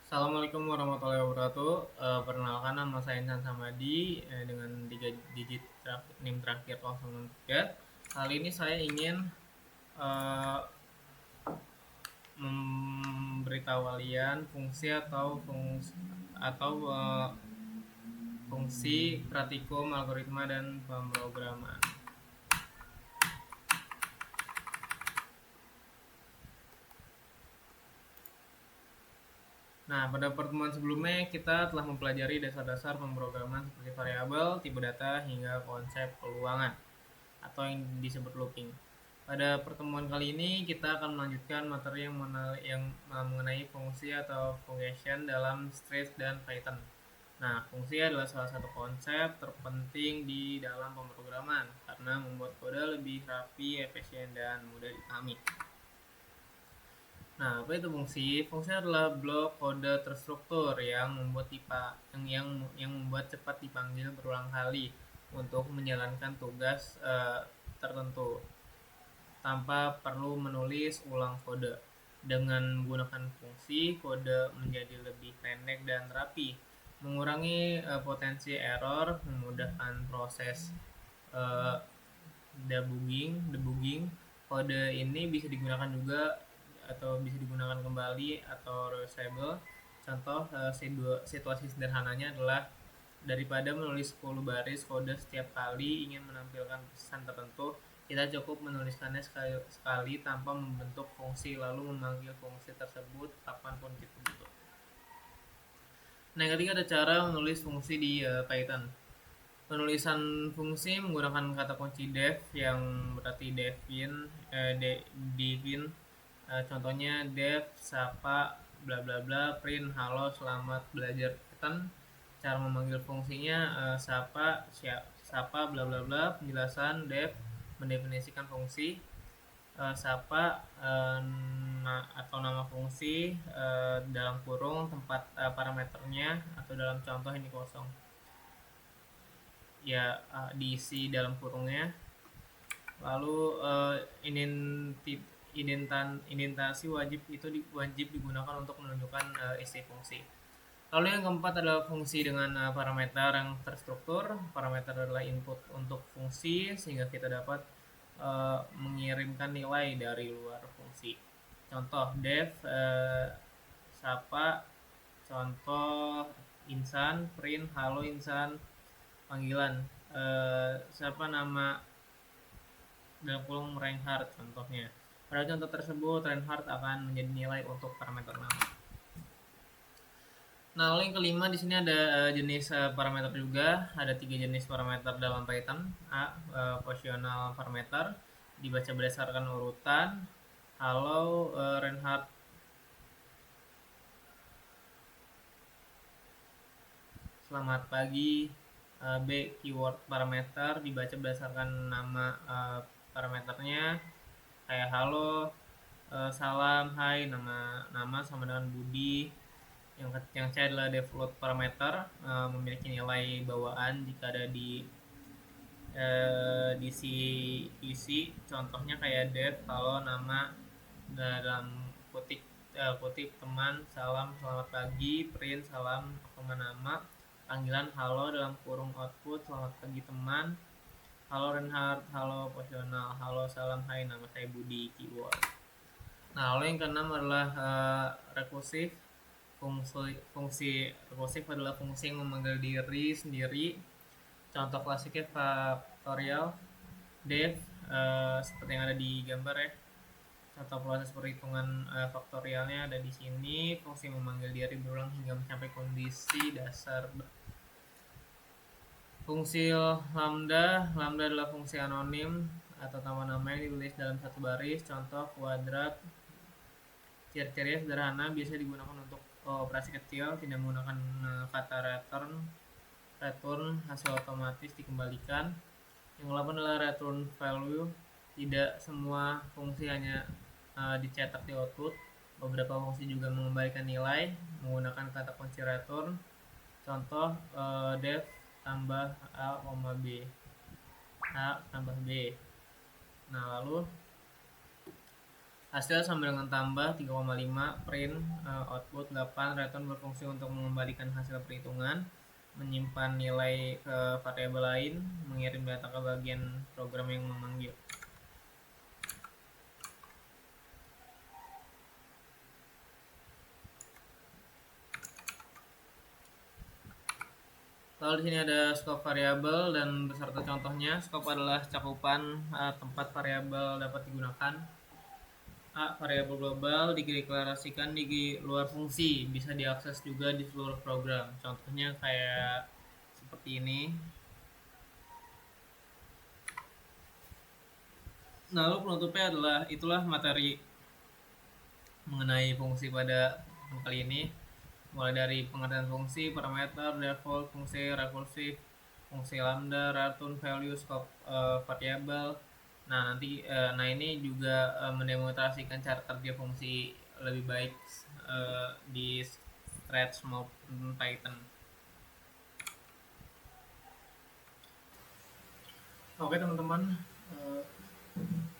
Assalamualaikum warahmatullahi wabarakatuh. Perkenalkan nama saya Insan Samadi dengan 3 digit NIM terakhir 063. Kali ini saya ingin eh, memberitahu kalian fungsi fungsi praktikum algoritma dan pemrograman. Nah, pada pertemuan sebelumnya kita telah mempelajari dasar-dasar pemrograman seperti variabel, tipe data, hingga konsep peluangan atau yang disebut looping. Pada pertemuan kali ini kita akan melanjutkan materi yang mengenai fungsi atau function dalam Stretch dan Python. Nah, fungsi adalah salah satu konsep terpenting di dalam pemrograman karena membuat kode lebih rapi, efisien, dan mudah dipahami. Nah, apa itu fungsi? Fungsi adalah blok kode terstruktur yang membuat membuat cepat dipanggil berulang kali untuk menjalankan tugas tertentu tanpa perlu menulis ulang kode. Dengan menggunakan fungsi, kode menjadi lebih pendek dan rapi, mengurangi potensi error, memudahkan proses uh, debugging. Kode ini bisa digunakan juga atau bisa digunakan kembali atau reusable. Contoh situasi sederhananya adalah daripada menulis 10 baris kode setiap kali ingin menampilkan pesan tertentu, kita cukup menuliskannya sekali tanpa membentuk fungsi lalu memanggil fungsi tersebut kapanpun kita butuh. Nah, yang ketiga ada cara menulis fungsi di Python. Penulisan fungsi menggunakan kata kunci def yang berarti divin. Contohnya def sapa bla bla bla print halo selamat belajar Python. Cara memanggil fungsinya sapa bla bla bla. Penjelasan def mendefinisikan fungsi sapa atau nama fungsi dalam kurung tempat parameternya atau dalam contoh ini kosong ya, diisi dalam kurungnya. Lalu indentasi wajib digunakan untuk menunjukkan isi fungsi. Lalu yang keempat adalah fungsi dengan parameter yang terstruktur. Parameter adalah input untuk fungsi sehingga kita dapat mengirimkan nilai dari luar fungsi. Contoh def sapa, contoh insan print halo insan, panggilan siapa nama dalam kurung Reinhardt contohnya. Pada contoh tersebut Reinhardt akan menjadi nilai untuk parameter nama. Nah, lalu yang kelima di sini ada jenis parameter juga. Ada 3 jenis parameter dalam Python. Positional parameter dibaca berdasarkan urutan. Halo Reinhardt. Selamat pagi. B keyword parameter dibaca berdasarkan nama parameternya, kayak halo, salam, hai, nama sama dengan Budi. Yang C adalah default parameter, memiliki nilai bawaan jika ada di isi. Contohnya kayak def halo nama dalam kutip teman, salam selamat pagi, print salam nama, panggilan halo dalam kurung output selamat pagi teman, halo Reinhardt, halo posisional, halo salam, hai nama saya Budi, keyword. Nah, lalu yang keenam adalah rekursif. Fungsi rekursif adalah fungsi yang memanggil diri sendiri. Contoh klasiknya faktorial, def seperti yang ada di gambar ya. Contoh proses perhitungan faktorialnya ada di sini. Fungsi memanggil diri berulang hingga mencapai kondisi dasar. Fungsi lambda adalah fungsi anonim atau nama yang ditulis dalam satu baris. Contoh kuadrat. Ciri-cirinya sederhana, biasa digunakan untuk operasi kecil, tidak menggunakan kata return hasil otomatis dikembalikan. Yang ke-8 adalah return value. Tidak semua fungsi hanya dicetak di output. Beberapa fungsi juga mengembalikan nilai menggunakan kata kunci return. Contoh def tambah a, b, a tambah b. Nah, lalu Hasil sama dengan tambah 3,5, print, output 8, return berfungsi untuk mengembalikan hasil perhitungan, menyimpan nilai ke variabel lain, mengirim data ke bagian program yang memanggil. Lalu di sini ada skop variabel dan beserta contohnya. Skop adalah cakupan tempat variabel dapat digunakan. A. Variabel global dideklarasikan di luar fungsi, bisa diakses juga di seluruh program. Contohnya kayak seperti ini. Lalu penutupnya adalah itulah materi mengenai fungsi pada kali ini, mulai dari pengertian fungsi, parameter, default, fungsi rekursif, fungsi lambda, return value, scope variable. Nah nanti ini juga mendemonstrasikan cara kerja fungsi lebih baik di Stretch maupun Python. Oke teman-teman,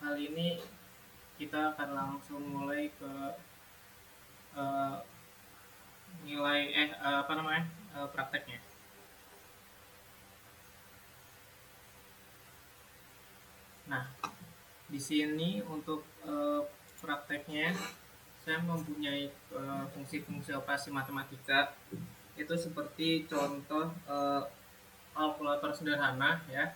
kali ini kita akan langsung mulai ke nilai prakteknya. Nah, di sini untuk prakteknya saya mempunyai fungsi-fungsi operasi matematika itu seperti contoh kalkulator sederhana ya.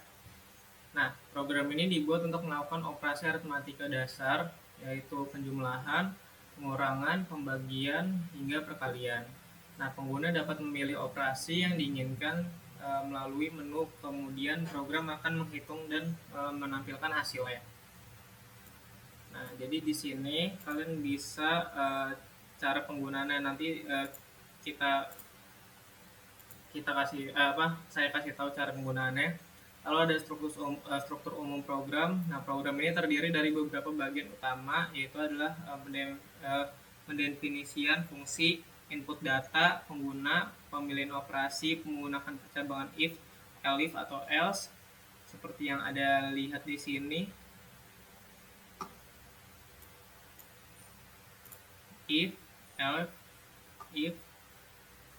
Nah, program ini dibuat untuk melakukan operasi aritmatika dasar yaitu penjumlahan, pengurangan, pembagian, hingga perkalian. Nah, pengguna dapat memilih operasi yang diinginkan melalui menu, kemudian program akan menghitung dan menampilkan hasilnya. Nah, jadi di sini kalian bisa cara penggunaannya nanti kita kasih saya kasih tahu cara penggunaannya. Lalu ada struktur umum program. Nah, program ini terdiri dari beberapa bagian utama, yaitu adalah mendefinisikan fungsi, input data pengguna, pemilihan operasi menggunakan percabangan if, elif atau else, seperti yang ada lihat di sini. If, elif, if.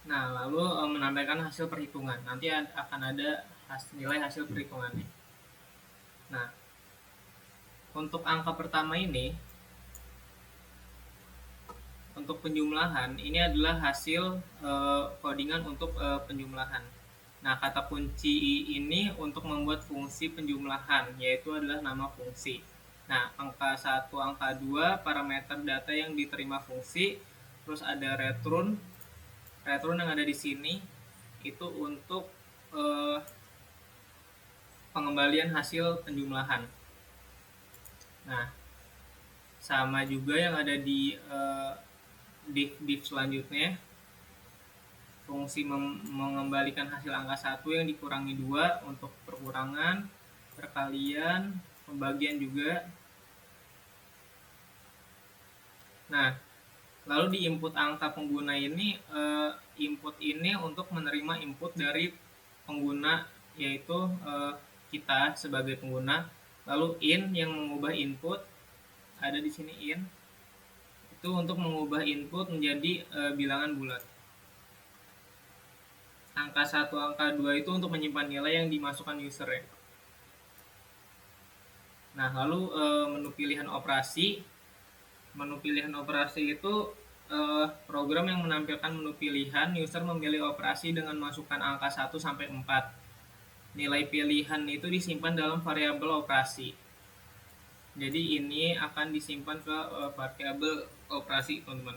Nah, lalu menambahkan hasil perhitungan. Nanti akan ada nilai hasil perhitungannya. Nah, untuk angka pertama ini, untuk penjumlahan, ini adalah hasil codingan untuk penjumlahan. Nah, kata kunci ini untuk membuat fungsi penjumlahan, yaitu adalah nama fungsi. Nah, angka 1, angka 2, parameter data yang diterima fungsi, terus ada return yang ada di sini, itu untuk pengembalian hasil penjumlahan. Nah, sama juga yang ada di div selanjutnya, fungsi mengembalikan hasil angka 1 yang dikurangi 2 untuk perkurangan, perkalian, pembagian juga. Nah, lalu di input angka pengguna ini, input ini untuk menerima input dari pengguna, yaitu kita sebagai pengguna. Lalu in yang mengubah input, ada di sini in, itu untuk mengubah input menjadi bilangan bulat. Angka 1, angka 2 itu untuk menyimpan nilai yang dimasukkan user ya. Nah, lalu menu pilihan operasi. Menu pilihan operasi itu program yang menampilkan menu pilihan. User memilih operasi dengan masukkan angka 1 sampai 4. Nilai pilihan itu disimpan dalam variabel operasi. Jadi ini akan disimpan ke variabel operasi, teman-teman.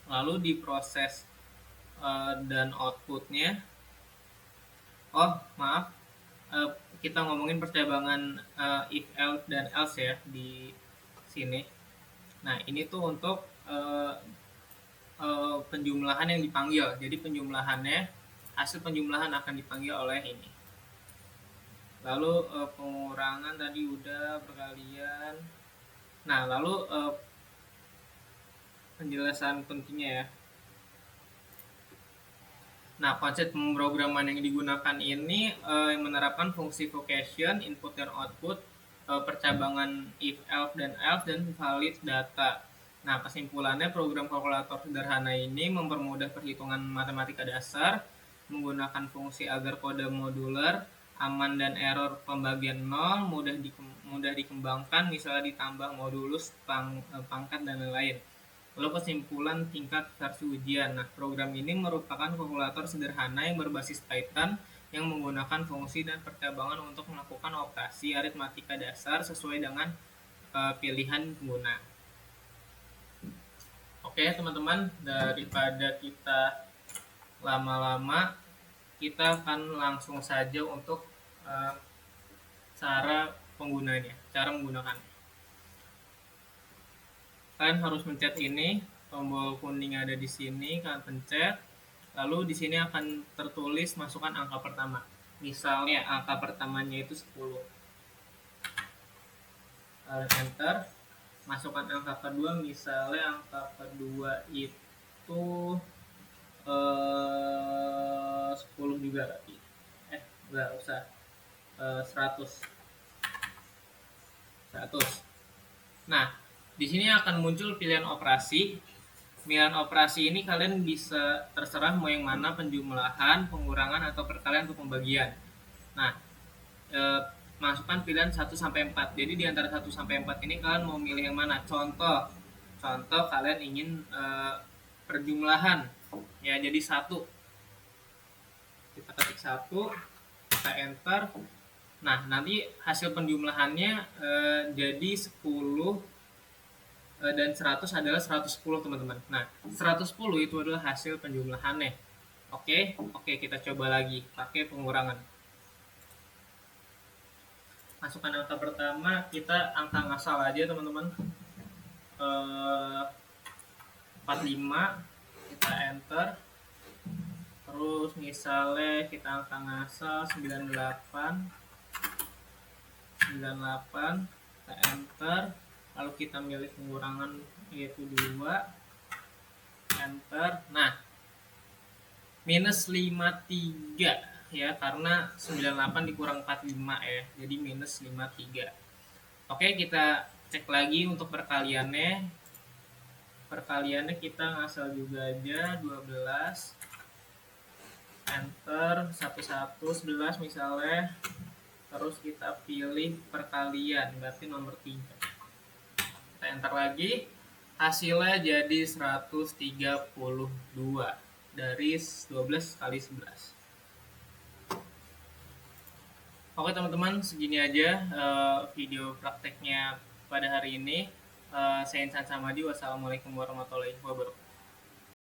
Lalu diproses dan outputnya. Kita ngomongin percabangan if, else, dan else ya di sini. Nah, ini tuh untuk penjumlahan yang dipanggil. Jadi hasil penjumlahan akan dipanggil oleh ini. Lalu pengurangan tadi udah, perkalian. Nah, lalu penjelasan pentingnya ya. Nah, konsep pemrograman yang digunakan ini menerapkan fungsi vocation, input dan output, percabangan if, else, dan valid data. Nah, kesimpulannya program kalkulator sederhana ini mempermudah perhitungan matematika dasar, menggunakan fungsi agar kode modular, aman dan error pembagian nol, mudah dikembangkan, misalnya ditambah modulus, pangkat, dan lain-lain. Lalu kesimpulan tingkat versi ujian. Nah, program ini merupakan kalkulator sederhana yang berbasis Python yang menggunakan fungsi dan percabangan untuk melakukan operasi aritmatika dasar sesuai dengan pilihan pengguna. Oke teman-teman, daripada kita lama-lama, kita akan langsung saja untuk cara menggunakannya. Kalian harus mencet ini, tombol kuning ada di sini, kalian pencet. Lalu di sini akan tertulis masukkan angka pertama. Misalnya angka pertamanya itu 10. Kalian enter. Masukkan angka kedua, misalnya angka kedua itu 10 juga. Enggak usah. 100. Nah, di sini akan muncul pilihan operasi. Pilihan operasi ini kalian bisa terserah mau yang mana, penjumlahan, pengurangan, atau perkalian atau pembagian. Nah, masukkan pilihan 1 sampai 4. Jadi di antara 1 sampai 4 ini kalian mau milih yang mana? Contoh kalian ingin perjumlahan. Ya, jadi 1. Kita ketik 1, kita enter. Nah, nanti hasil penjumlahannya jadi 10 dan 100 adalah 110 teman-teman. Nah, 110 itu adalah hasil penjumlahannya. Oke, kita coba lagi pakai pengurangan. Masukkan angka pertama, kita angka ngasal aja teman-teman. 45, kita enter. Terus misalnya kita angka ngasal 98, kita enter. Lalu kita milih pengurangan yaitu 2, enter. Nah, minus 53 ya, karena 98 dikurang 45 ya, jadi minus 53. Oke, kita cek lagi untuk perkaliannya. Kita ngasal juga aja 12, enter. 11 misalnya. Terus kita pilih perkalian, berarti nomor 3. Kita enter lagi, hasilnya jadi 132 dari 12 kali 11. Oke teman-teman, segini aja video prakteknya pada hari ini. Saya Insan Samadi, wassalamualaikum warahmatullahi wabarakatuh.